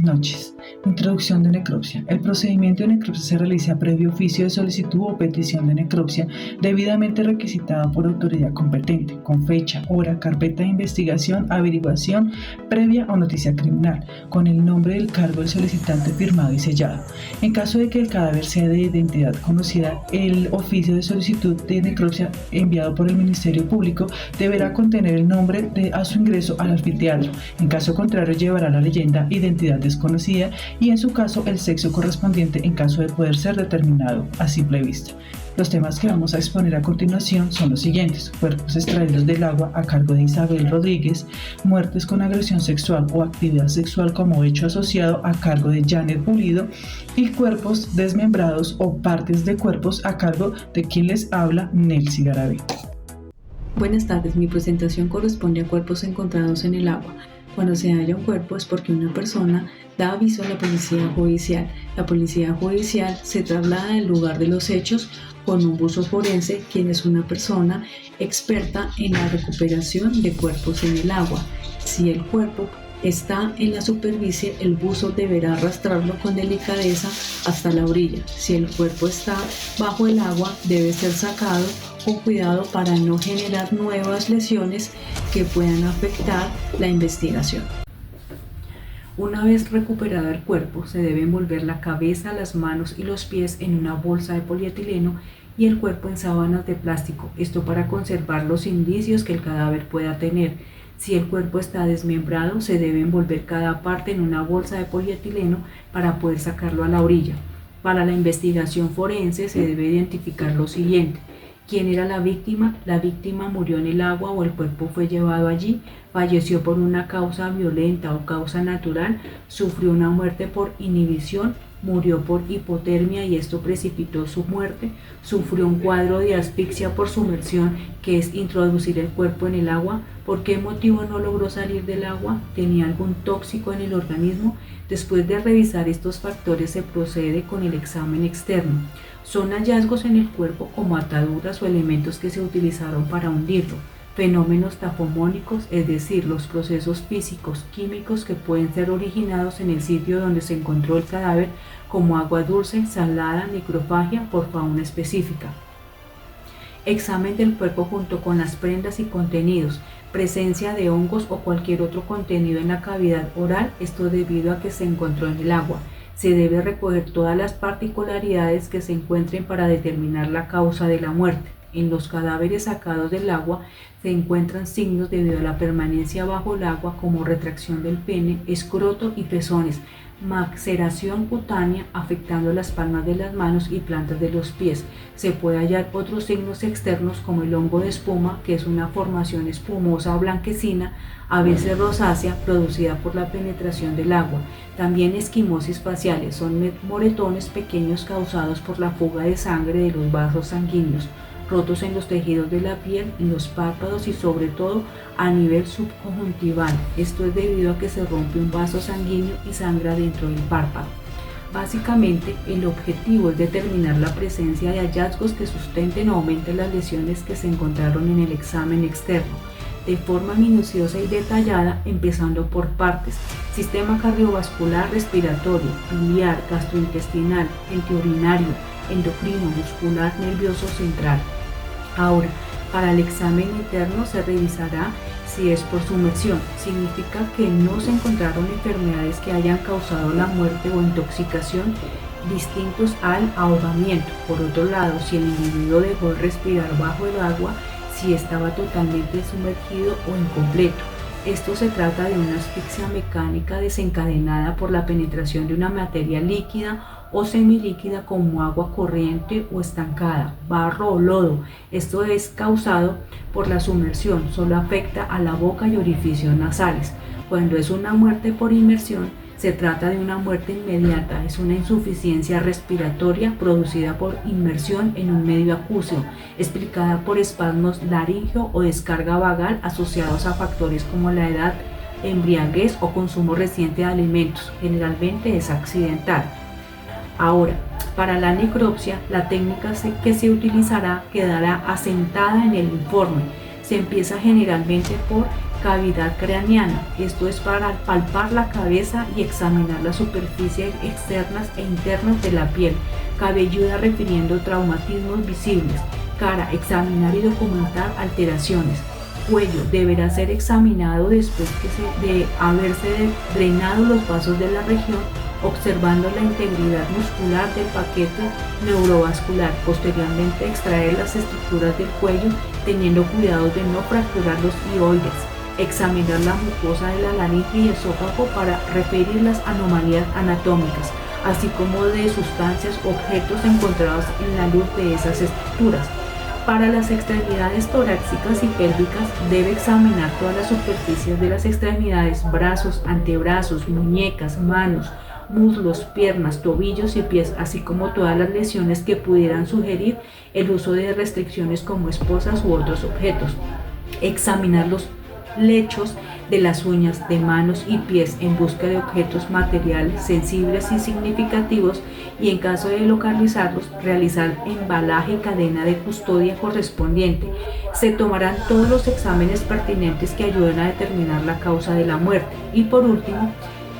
noches. Introducción de necropsia. El procedimiento de necropsia se realiza previo oficio de solicitud o petición de necropsia debidamente requisitada por autoridad competente, con fecha, hora, carpeta de investigación, averiguación previa o noticia criminal, con el nombre del cargo del solicitante firmado y sellado. En caso de que el cadáver sea de identidad conocida, el oficio de solicitud de necropsia enviado por el Ministerio Público deberá contener el nombre a su ingreso al anfiteatro. En caso contrario, llevará la leyenda identidad desconocida y en su caso el sexo correspondiente en caso de poder ser determinado a simple vista. Los temas que vamos a exponer a continuación son los siguientes: cuerpos extraídos del agua a cargo de Isabel Rodríguez, muertes con agresión sexual o actividad sexual como hecho asociado a cargo de Janet Pulido, y cuerpos desmembrados o partes de cuerpos a cargo de quien les habla, Nelcy Garavito. Buenas tardes, mi presentación corresponde a cuerpos encontrados en el agua. Cuando se halla un cuerpo es porque una persona da aviso a la policía judicial. La policía judicial se traslada del lugar de los hechos con un buzo forense, quien es una persona experta en la recuperación de cuerpos en el agua. Si el cuerpo está en la superficie, el buzo deberá arrastrarlo con delicadeza hasta la orilla. Si el cuerpo está bajo el agua, debe ser sacado con cuidado para no generar nuevas lesiones que puedan afectar la investigación. Una vez recuperado el cuerpo, se debe envolver la cabeza, las manos y los pies en una bolsa de polietileno y el cuerpo en sábanas de plástico, esto para conservar los indicios que el cadáver pueda tener. Si el cuerpo está desmembrado, se debe envolver cada parte en una bolsa de polietileno para poder sacarlo a la orilla. Para la investigación forense se debe identificar lo siguiente: ¿quién era la víctima? La víctima murió en el agua o el cuerpo fue llevado allí, falleció por una causa violenta o causa natural, sufrió una muerte por inhibición, murió por hipotermia y esto precipitó su muerte, sufrió un cuadro de asfixia por sumersión, que es introducir el cuerpo en el agua. ¿Por qué motivo no logró salir del agua? ¿Tenía algún tóxico en el organismo? Después de revisar estos factores se procede con el examen externo. Son hallazgos en el cuerpo como ataduras o elementos que se utilizaron para hundirlo, fenómenos tapomónicos, es decir, los procesos físicos, químicos que pueden ser originados en el sitio donde se encontró el cadáver, como agua dulce, salada, necrofagia por fauna específica. Examen del cuerpo junto con las prendas y contenidos, presencia de hongos o cualquier otro contenido en la cavidad oral, esto debido a que se encontró en el agua. Se debe recoger todas las particularidades que se encuentren para determinar la causa de la muerte. En los cadáveres sacados del agua se encuentran signos debido a la permanencia bajo el agua como retracción del pene, escroto y pezones, maceración cutánea afectando las palmas de las manos y plantas de los pies. Se puede hallar otros signos externos como el hongo de espuma, que es una formación espumosa o blanquecina, a veces rosácea, producida por la penetración del agua. También esquimosis faciales, son moretones pequeños causados por la fuga de sangre de los vasos sanguíneos, rotos en los tejidos de la piel, en los párpados y sobre todo a nivel subconjuntival. Esto es debido a que se rompe un vaso sanguíneo y sangra dentro del párpado. Básicamente, el objetivo es determinar la presencia de hallazgos que sustenten o aumenten las lesiones que se encontraron en el examen externo, de forma minuciosa y detallada, empezando por partes: sistema cardiovascular, respiratorio, biliar, gastrointestinal, enterourinario, endocrino, muscular, nervioso central. Ahora, para el examen interno se revisará si es por sumersión. Significa que no se encontraron enfermedades que hayan causado la muerte o intoxicación distintos al ahogamiento. Por otro lado, si el individuo dejó de respirar bajo el agua, si estaba totalmente sumergido o incompleto. Esto se trata de una asfixia mecánica desencadenada por la penetración de una materia líquida o semilíquida como agua corriente o estancada, barro o lodo. Esto es causado por la sumersión, solo afecta a la boca y orificios nasales. Cuando es una muerte por inmersión, se trata de una muerte inmediata, es una insuficiencia respiratoria producida por inmersión en un medio acuoso, explicada por espasmos laríngeo o descarga vagal asociados a factores como la edad, embriaguez o consumo reciente de alimentos. Generalmente es accidental. Ahora, para la necropsia, la técnica que se utilizará quedará asentada en el informe. Se empieza generalmente por cavidad craneana. Esto es para palpar la cabeza y examinar las superficies externas e internas de la piel cabelluda refiriendo traumatismos visibles. Cara, examinar y documentar alteraciones. Cuello, deberá ser examinado después de haberse drenado los vasos de la región, observando la integridad muscular del paquete neurovascular. Posteriormente, extraer las estructuras del cuello, teniendo cuidado de no fracturar los hioides. Examinar la mucosa de la laringe y esófago para referir las anomalías anatómicas, así como de sustancias, objetos encontrados en la luz de esas estructuras. Para las extremidades torácicas y pélvicas, debe examinar todas las superficies de las extremidades, brazos, antebrazos, muñecas, manos, muslos, piernas, tobillos y pies, así como todas las lesiones que pudieran sugerir el uso de restricciones como esposas u otros objetos. Examinar los lechos de las uñas de manos y pies en busca de objetos materiales sensibles y significativos, y en caso de localizarlos, realizar embalaje y cadena de custodia correspondiente. Se tomarán todos los exámenes pertinentes que ayuden a determinar la causa de la muerte. Y por último,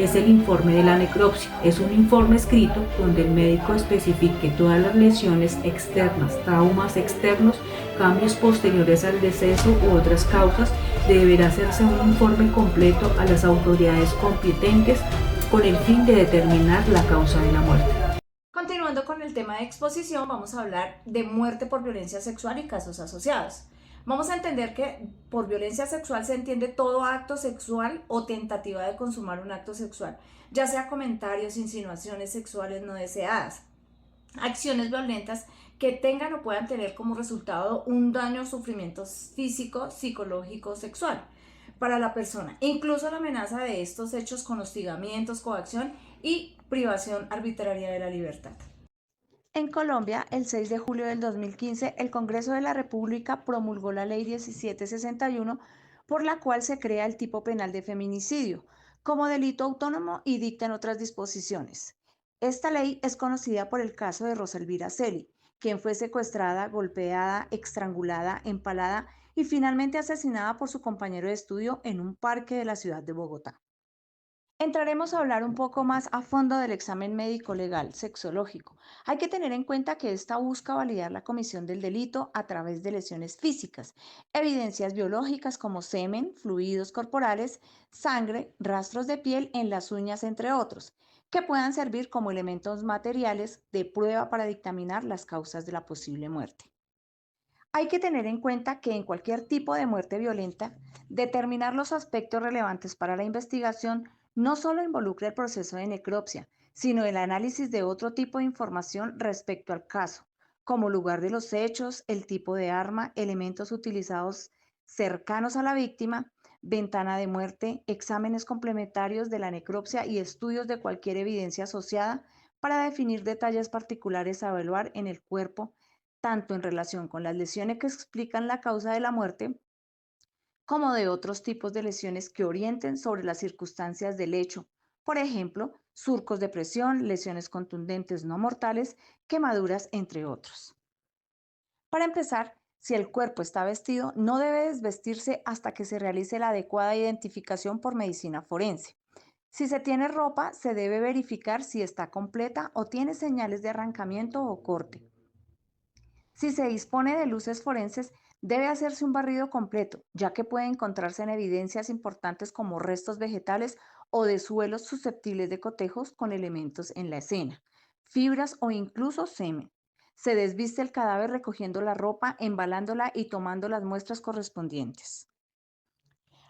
es el informe de la necropsia. Es un informe escrito donde el médico especifique todas las lesiones externas, traumas externos, cambios posteriores al deceso u otras causas. Deberá hacerse un informe completo a las autoridades competentes con el fin de determinar la causa de la muerte. Continuando con el tema de exposición, vamos a hablar de muerte por violencia sexual y casos asociados. Vamos a entender que por violencia sexual se entiende todo acto sexual o tentativa de consumar un acto sexual, ya sea comentarios, insinuaciones sexuales no deseadas, acciones violentas que tengan o puedan tener como resultado un daño o sufrimiento físico, psicológico, sexual para la persona, incluso la amenaza de estos hechos con hostigamientos, coacción y privación arbitraria de la libertad. En Colombia, el 6 de julio del 2015, el Congreso de la República promulgó la Ley 1761, por la cual se crea el tipo penal de feminicidio como delito autónomo y dictan otras disposiciones. Esta ley es conocida por el caso de Rosa Elvira Celi, quien fue secuestrada, golpeada, estrangulada, empalada y finalmente asesinada por su compañero de estudio en un parque de la ciudad de Bogotá. Entraremos a hablar un poco más a fondo del examen médico legal sexológico. Hay que tener en cuenta que esta busca validar la comisión del delito a través de lesiones físicas, evidencias biológicas como semen, fluidos corporales, sangre, rastros de piel en las uñas, entre otros, que puedan servir como elementos materiales de prueba para dictaminar las causas de la posible muerte. Hay que tener en cuenta que en cualquier tipo de muerte violenta, determinar los aspectos relevantes para la investigación no solo involucra el proceso de necropsia, sino el análisis de otro tipo de información respecto al caso, como lugar de los hechos, el tipo de arma, elementos utilizados cercanos a la víctima, ventana de muerte, exámenes complementarios de la necropsia y estudios de cualquier evidencia asociada para definir detalles particulares a evaluar en el cuerpo, tanto en relación con las lesiones que explican la causa de la muerte, como de otros tipos de lesiones que orienten sobre las circunstancias del hecho. Por ejemplo, surcos de presión, lesiones contundentes no mortales, quemaduras, entre otros. Para empezar, si el cuerpo está vestido, no debe desvestirse hasta que se realice la adecuada identificación por medicina forense. Si se tiene ropa, se debe verificar si está completa o tiene señales de arrancamiento o corte. Si se dispone de luces forenses, debe hacerse un barrido completo, ya que puede encontrarse en evidencias importantes como restos vegetales o de suelos susceptibles de cotejos con elementos en la escena, fibras o incluso semen. Se desviste el cadáver recogiendo la ropa, embalándola y tomando las muestras correspondientes.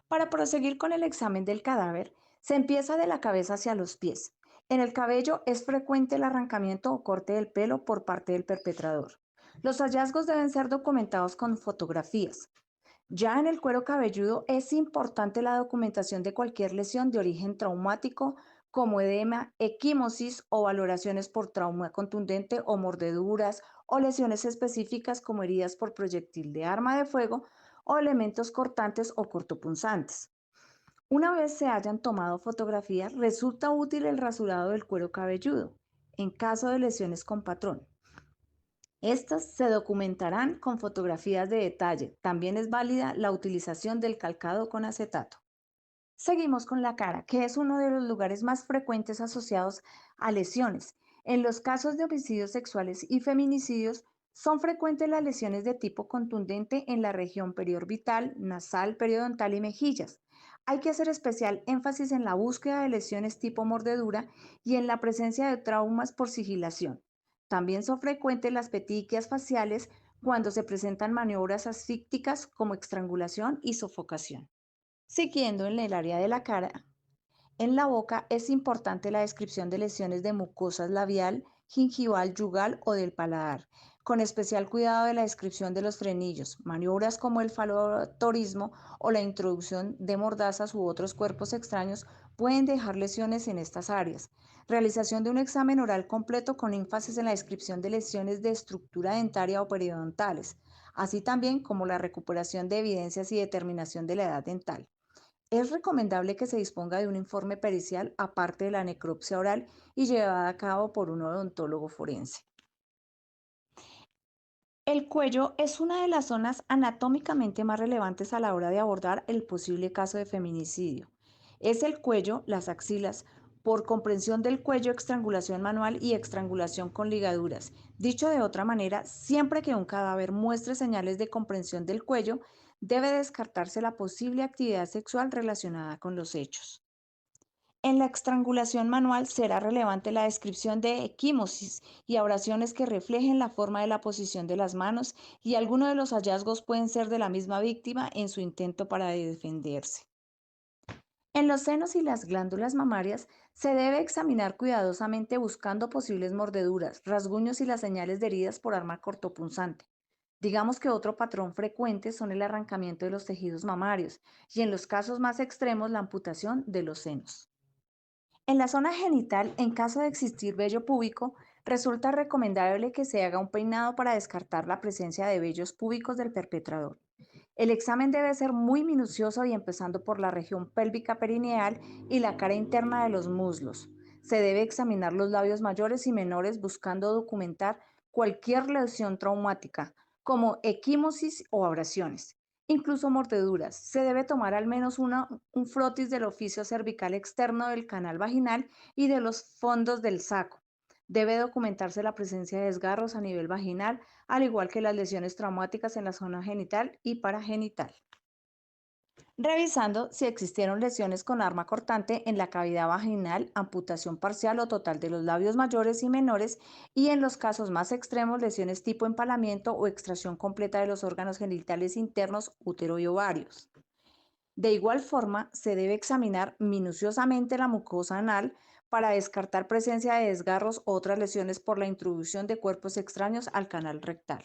Para proseguir con el examen del cadáver, se empieza de la cabeza hacia los pies. En el cabello es frecuente el arrancamiento o corte del pelo por parte del perpetrador. Los hallazgos deben ser documentados con fotografías. Ya en el cuero cabelludo es importante la documentación de cualquier lesión de origen traumático como edema, equimosis o valoraciones por trauma contundente o mordeduras o lesiones específicas como heridas por proyectil de arma de fuego o elementos cortantes o cortopunzantes. Una vez se hayan tomado fotografías, resulta útil el rasurado del cuero cabelludo en caso de lesiones con patrón. Estas se documentarán con fotografías de detalle. También es válida la utilización del calcado con acetato. Seguimos con la cara, que es uno de los lugares más frecuentes asociados a lesiones. En los casos de homicidios sexuales y feminicidios, son frecuentes las lesiones de tipo contundente en la región periorbital, nasal, periodontal y mejillas. Hay que hacer especial énfasis en la búsqueda de lesiones tipo mordedura y en la presencia de traumas por sigilación. También son frecuentes las petequias faciales cuando se presentan maniobras asfícticas como estrangulación y sofocación. Siguiendo en el área de la cara, en la boca es importante la descripción de lesiones de mucosas labial, gingival, yugal o del paladar, con especial cuidado de la descripción de los frenillos, maniobras como el falotorismo o la introducción de mordazas u otros cuerpos extraños pueden dejar lesiones en estas áreas. Realización de un examen oral completo con énfasis en la descripción de lesiones de estructura dentaria o periodontales, así también como la recuperación de evidencias y determinación de la edad dental. Es recomendable que se disponga de un informe pericial aparte de la necropsia oral y llevada a cabo por un odontólogo forense. El cuello es una de las zonas anatómicamente más relevantes a la hora de abordar el posible caso de feminicidio. Es el cuello, las axilas, por comprensión del cuello, estrangulación manual y estrangulación con ligaduras. Dicho de otra manera, siempre que un cadáver muestre señales de comprensión del cuello, debe descartarse la posible actividad sexual relacionada con los hechos. En la estrangulación manual será relevante la descripción de equimosis y abrasiones que reflejen la forma de la posición de las manos, y algunos de los hallazgos pueden ser de la misma víctima en su intento para defenderse. En los senos y las glándulas mamarias se debe examinar cuidadosamente buscando posibles mordeduras, rasguños y las señales de heridas por arma cortopunzante. Digamos que otro patrón frecuente son el arrancamiento de los tejidos mamarios y en los casos más extremos la amputación de los senos. En la zona genital, en caso de existir vello púbico, resulta recomendable que se haga un peinado para descartar la presencia de vellos púbicos del perpetrador. El examen debe ser muy minucioso y empezando por la región pélvica perineal y la cara interna de los muslos. Se debe examinar los labios mayores y menores buscando documentar cualquier lesión traumática, como equimosis o abrasiones, incluso mordeduras. Se debe tomar al menos un frotis del orificio cervical externo del canal vaginal y de los fondos del saco. Debe documentarse la presencia de desgarros a nivel vaginal, al igual que las lesiones traumáticas en la zona genital y paragenital. Revisando si existieron lesiones con arma cortante en la cavidad vaginal, amputación parcial o total de los labios mayores y menores, y en los casos más extremos, lesiones tipo empalamiento o extracción completa de los órganos genitales internos, útero y ovarios. De igual forma, se debe examinar minuciosamente la mucosa anal para descartar presencia de desgarros o otras lesiones por la introducción de cuerpos extraños al canal rectal.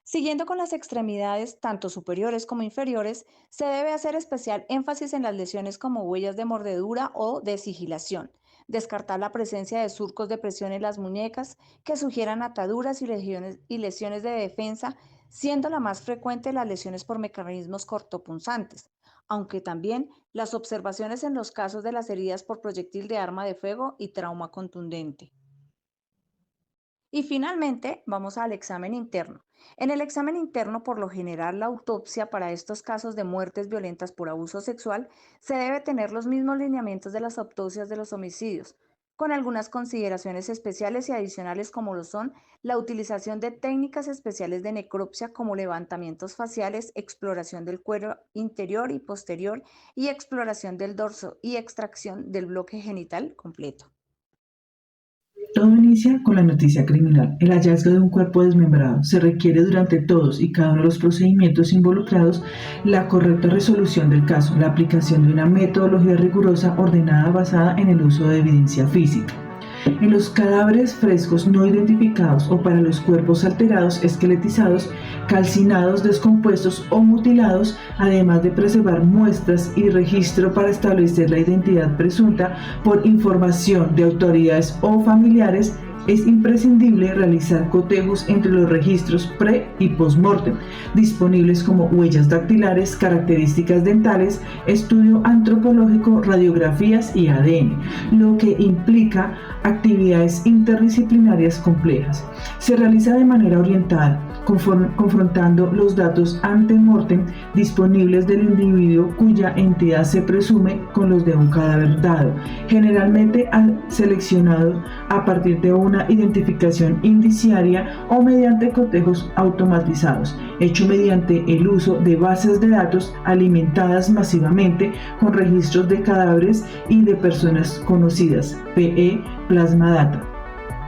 Siguiendo con las extremidades, tanto superiores como inferiores, se debe hacer especial énfasis en las lesiones como huellas de mordedura o de sigilación, descartar la presencia de surcos de presión en las muñecas que sugieran ataduras y lesiones de defensa, siendo la más frecuente las lesiones por mecanismos cortopunzantes, aunque también las observaciones en los casos de las heridas por proyectil de arma de fuego y trauma contundente. Y finalmente, vamos al examen interno. En el examen interno, por lo general, la autopsia para estos casos de muertes violentas por abuso sexual se debe tener los mismos lineamientos de las autopsias de los homicidios, con algunas consideraciones especiales y adicionales como lo son la utilización de técnicas especiales de necropsia como levantamientos faciales, exploración del cuero interior y posterior y exploración del dorso y extracción del bloque genital completo. Todo inicia con la noticia criminal. El hallazgo de un cuerpo desmembrado. Se requiere durante todos y cada uno de los procedimientos involucrados la correcta resolución del caso, la aplicación de una metodología rigurosa ordenada basada en el uso de evidencia física. En los cadáveres frescos no identificados o para los cuerpos alterados, esqueletizados, calcinados, descompuestos o mutilados, además de preservar muestras y registro para establecer la identidad presunta por información de autoridades o familiares, Es imprescindible realizar cotejos entre los registros pre y post-mortem, disponibles como huellas dactilares, características dentales, estudio antropológico, radiografías y ADN, lo que implica actividades interdisciplinarias complejas. Se realiza de manera orientada, confrontando los datos ante-mortem disponibles del individuo cuya entidad se presume con los de un cadáver dado, generalmente seleccionado a partir de una identificación indiciaria o mediante cotejos automatizados, hecho mediante el uso de bases de datos alimentadas masivamente con registros de cadáveres y de personas conocidas, PE Plasma Data.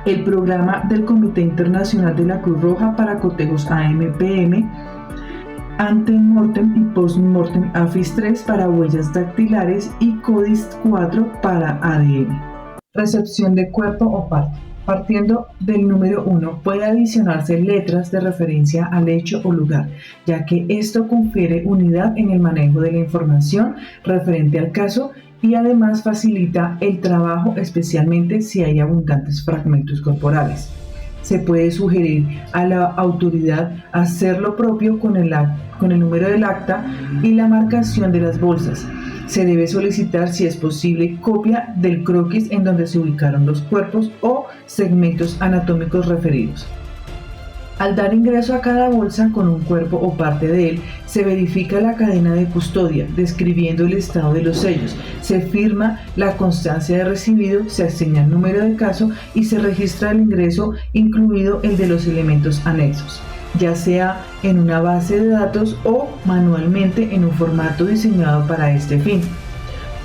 El programa del Comité Internacional de la Cruz Roja para cotejos AMPM, Ante-Mortem y Post-Mortem AFIS-3 para huellas dactilares y CODIS-4 para ADN. Recepción de cuerpo o parte. Partiendo del número 1, puede adicionarse letras de referencia al hecho o lugar, ya que esto confiere unidad en el manejo de la información referente al caso y además facilita el trabajo, especialmente si hay abundantes fragmentos corporales. Se puede sugerir a la autoridad hacer lo propio con el número del acta y la marcación de las bolsas. Se debe solicitar, si es posible, copia del croquis en donde se ubicaron los cuerpos o segmentos anatómicos referidos. Al dar ingreso a cada bolsa con un cuerpo o parte de él, se verifica la cadena de custodia, describiendo el estado de los sellos, se firma la constancia de recibido, se asigna el número de caso y se registra el ingreso, incluido el de los elementos anexos, ya sea en una base de datos o manualmente en un formato diseñado para este fin.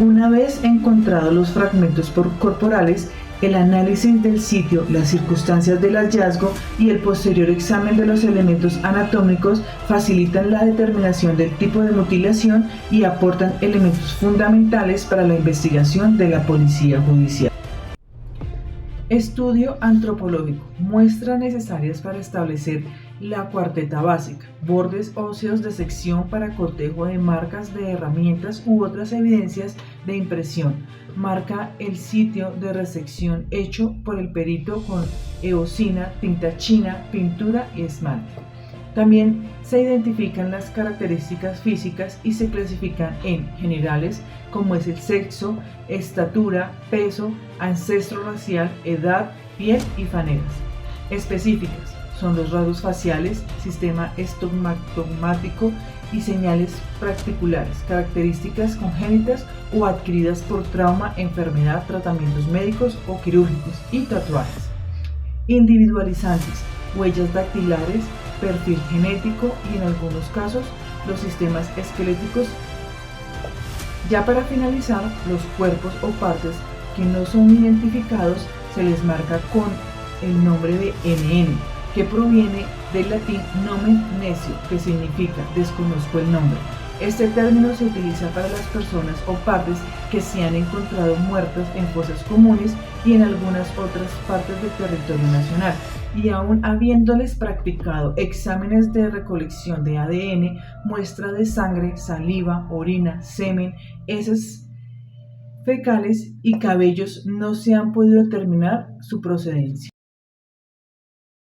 Una vez encontrados los fragmentos corporales, el análisis del sitio, las circunstancias del hallazgo y el posterior examen de los elementos anatómicos facilitan la determinación del tipo de mutilación y aportan elementos fundamentales para la investigación de la policía judicial. Estudio antropológico. Muestras necesarias para establecer la cuarteta básica. Bordes óseos de sección para cotejo de marcas de herramientas u otras evidencias de impresión. Marca el sitio de resección hecho por el perito con eosina, tinta china, pintura y esmalte. También se identifican las características físicas y se clasifican en generales, como es el sexo, estatura, peso, ancestro racial, edad, piel y fanegas. Específicas son los rasgos faciales, sistema estomatomático y señales particulares, características congénitas o adquiridas por trauma, enfermedad, tratamientos médicos o quirúrgicos y tatuajes. Individualizantes, huellas dactilares, perfil genético y en algunos casos los sistemas esqueléticos. Ya para finalizar, los cuerpos o partes que no son identificados se les marca con el nombre de NN, que proviene del latín nomen necio, que significa desconozco el nombre. Este término se utiliza para las personas o partes que se han encontrado muertas en fosas comunes y en algunas otras partes del territorio nacional, y aún habiéndoles practicado exámenes de recolección de ADN, muestra de sangre, saliva, orina, semen, heces fecales y cabellos, no se han podido determinar su procedencia.